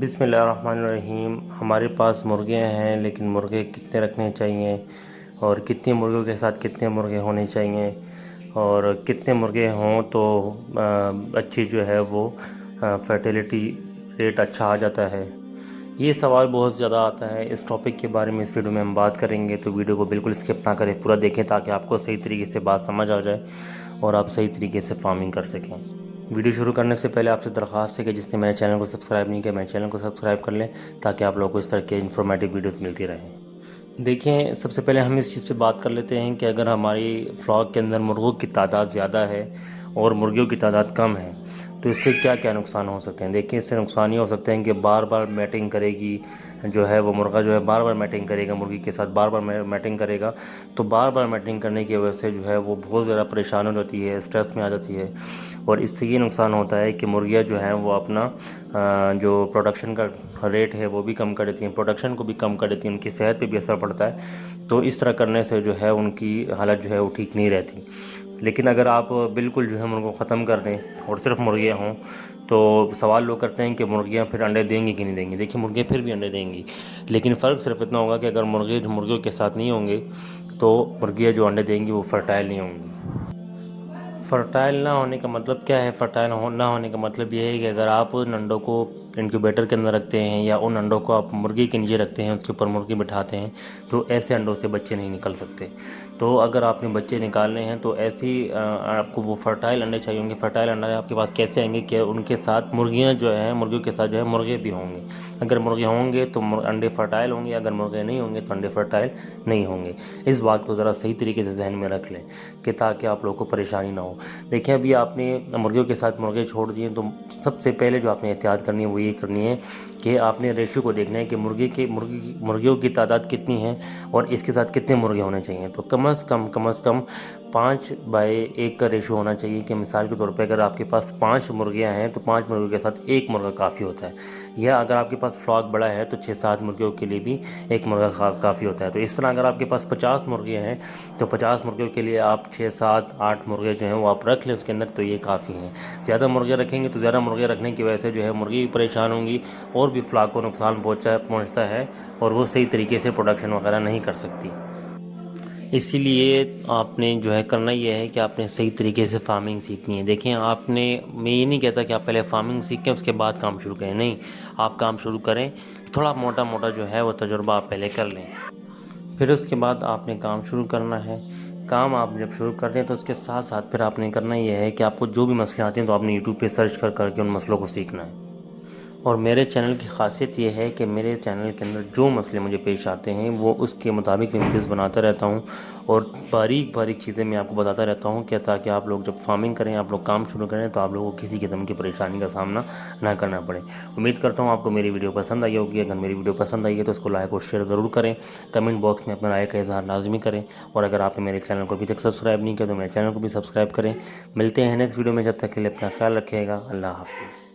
بسم اللہ الرحمن الرحیم۔ ہمارے پاس مرغیاں ہیں، لیکن مرغے کتنے رکھنے چاہیے اور کتنے مرغوں کے ساتھ کتنے مرغے ہونے چاہیے اور کتنے مرغے ہوں تو اچھی جو ہے وہ فرٹیلیٹی ریٹ اچھا آ جاتا ہے، یہ سوال بہت زیادہ آتا ہے۔ اس ٹاپک کے بارے میں اس ویڈیو میں ہم بات کریں گے، تو ویڈیو کو بالکل اسکپ نہ کریں، پورا دیکھیں تاکہ آپ کو صحیح طریقے سے بات سمجھ آ جائے اور آپ صحیح طریقے سے فارمنگ کر سکیں۔ ویڈیو شروع کرنے سے پہلے آپ سے درخواست ہے کہ جس نے میرے چینل کو سبسکرائب نہیں کیا، میرے چینل کو سبسکرائب کر لیں تاکہ آپ لوگوں کو اس طرح کے انفارمیٹو ویڈیوز ملتی رہیں۔ دیکھیں، سب سے پہلے ہم اس چیز پہ بات کر لیتے ہیں کہ اگر ہماری فلاک کے اندر مرغوں کی تعداد زیادہ ہے اور مرغیوں کی تعداد کم ہے تو اس سے کیا کیا نقصان ہو سکتے ہیں۔ دیکھیں، اس سے نقصان یہ ہو سکتے ہیں کہ بار بار میٹنگ کرے گی، جو ہے وہ مرغہ جو ہے بار بار میٹنگ کرے گا، مرغی کے ساتھ بار بار میٹنگ کرے گا، تو بار بار میٹنگ کرنے کی وجہ سے جو ہے وہ بہت زیادہ پریشان ہو جاتی ہے، اسٹریس میں آ جاتی ہے، اور اس سے یہ نقصان ہوتا ہے کہ مرغیاں جو ہیں وہ اپنا جو پروڈکشن کا ریٹ ہے وہ بھی کم کر دیتی ہیں، پروڈکشن کو بھی کم کر دیتی ہیں، ان کی صحت پہ بھی اثر پڑتا ہے۔ تو اس طرح کرنے سے جو ہے ان کی حالت جو ہے وہ ٹھیک نہیں رہتی۔ لیکن اگر آپ بالکل جو ہے مرغوں کو ختم کر دیں اور صرف مرغیاں ہوں تو سوال لوگ کرتے ہیں کہ مرغیاں پھر انڈے دیں گی کہ نہیں دیں گی۔ دیکھیں، مرغیاں پھر بھی انڈے دیں گی، لیکن فرق صرف اتنا ہوگا کہ اگر مرغے جو مرغیوں کے ساتھ نہیں ہوں گے تو مرغیاں جو انڈے دیں گی وہ فرٹائل نہیں ہوں گی۔ فرٹائل نہ ہونے کا مطلب کیا ہے؟ فرٹائل نہ ہونے کا مطلب یہ ہے کہ اگر آپ ان انڈوں کو انکیوبیٹر کے اندر رکھتے ہیں یا ان انڈوں کو آپ مرغی کے نیچے رکھتے ہیں، اس کے اوپر مرغی بٹھاتے ہیں، تو ایسے انڈوں سے بچے نہیں نکل سکتے۔ تو اگر آپ نے بچے نکالنے ہیں تو ایسی آپ کو وہ فرٹائل انڈے چاہیے ہوں گے۔ فرٹائل انڈے آپ کے پاس کیسے آئیں گے کہ ان کے ساتھ مرغیاں جو ہیں، مرغیوں کے ساتھ جو ہے مرغے بھی ہوں گے۔ اگر مرغے ہوں گے تو انڈے فرٹائل ہوں گے، اگر مرغے نہیں ہوں گے تو انڈے فرٹائل نہیں ہوں گے۔ اس بات کو ذرا صحیح طریقے سے ذہن میں رکھ لیں کہ تاکہ آپ لوگوں کو پریشانی نہ ہو۔ دیکھیں، ابھی آپ نے مرغیوں کے ساتھ مرغے چھوڑ دیے تو سب سے پہلے جو آپ نے احتیاط کرنی ہے وہ یہ کرنی ہے کہ آپ نے ریشو کو دیکھنا ہے کہ مرغیوں کی تعداد کتنی ہے اور اس کے ساتھ کتنے مرغے ہونے چاہیے۔ تو کم از کم 5:1 کا ریشو ہونا چاہیے، کہ مثال کے طور پہ اگر آپ کے پاس 5 مرغیاں ہیں تو 5 مرغیوں کے ساتھ 1 مرغہ کافی ہوتا ہے، یا اگر آپ کے پاس فلاک بڑا ہے تو 6-7 مرغیوں کے لیے بھی 1 مرغہ کافی ہوتا ہے۔ تو اس طرح اگر آپ کے پاس 50 مرغیاں ہیں تو 50 مرغیوں کے لیے آپ 6-7-8 مرغے جو ہیں وہ آپ رکھ لیں اس کے اندر، تو یہ کافی ہیں۔ زیادہ مرغے رکھیں گے تو زیادہ مرغے رکھنے کی وجہ سے جو ہے مرغی بھی پریشان ہوں گی اور بھی فلاک کو نقصان پہنچتا ہے اور وہ صحیح طریقے سے پروڈکشن وغیرہ نہیں کر سکتی۔ اسی لیے آپ نے جو ہے کرنا یہ ہے کہ آپ نے صحیح طریقے سے فارمنگ سیکھنی ہے۔ دیکھیں، میں یہ نہیں کہتا کہ آپ پہلے فارمنگ سیکھیں اس کے بعد کام شروع کریں، نہیں، آپ کام شروع کریں، تھوڑا موٹا جو ہے وہ تجربہ آپ پہلے کر لیں، پھر اس کے بعد آپ نے کام شروع کرنا ہے۔ کام آپ جب شروع کر دیں تو اس کے ساتھ ساتھ پھر آپ نے کرنا یہ ہے کہ آپ کو جو بھی مسئلے آتے ہیں تو آپ نے یوٹیوب پہ سرچ کر کے ان مسئلوں کو سیکھنا ہے۔ اور میرے چینل کی خاصیت یہ ہے کہ میرے چینل کے اندر جو مسئلے مجھے پیش آتے ہیں وہ اس کے مطابق میں ویڈیوز بناتا رہتا ہوں اور باریک چیزیں میں آپ کو بتاتا رہتا ہوں، کہ تاکہ آپ لوگ جب فارمنگ کریں، آپ لوگ کام شروع کریں تو آپ لوگوں کو کسی قسم کی پریشانی کا سامنا نہ کرنا پڑے۔ امید کرتا ہوں آپ کو میری ویڈیو پسند آئی ہوگی۔ اگر میری ویڈیو پسند آئی ہے تو اس کو لائک اور شیئر ضرور کریں، کمنٹ باکس میں اپنا رائے کا اظہار لازمی کریں، اور اگر آپ نے میرے چینل کو ابھی تک سبسکرائب نہیں کیا تو میرے چینل کو بھی سبسکرائب کریں۔ ملتے ہیں نیکسٹ ویڈیو میں، جب تک کے لیے اپنا خیال رکھیے گا۔ اللہ حافظ۔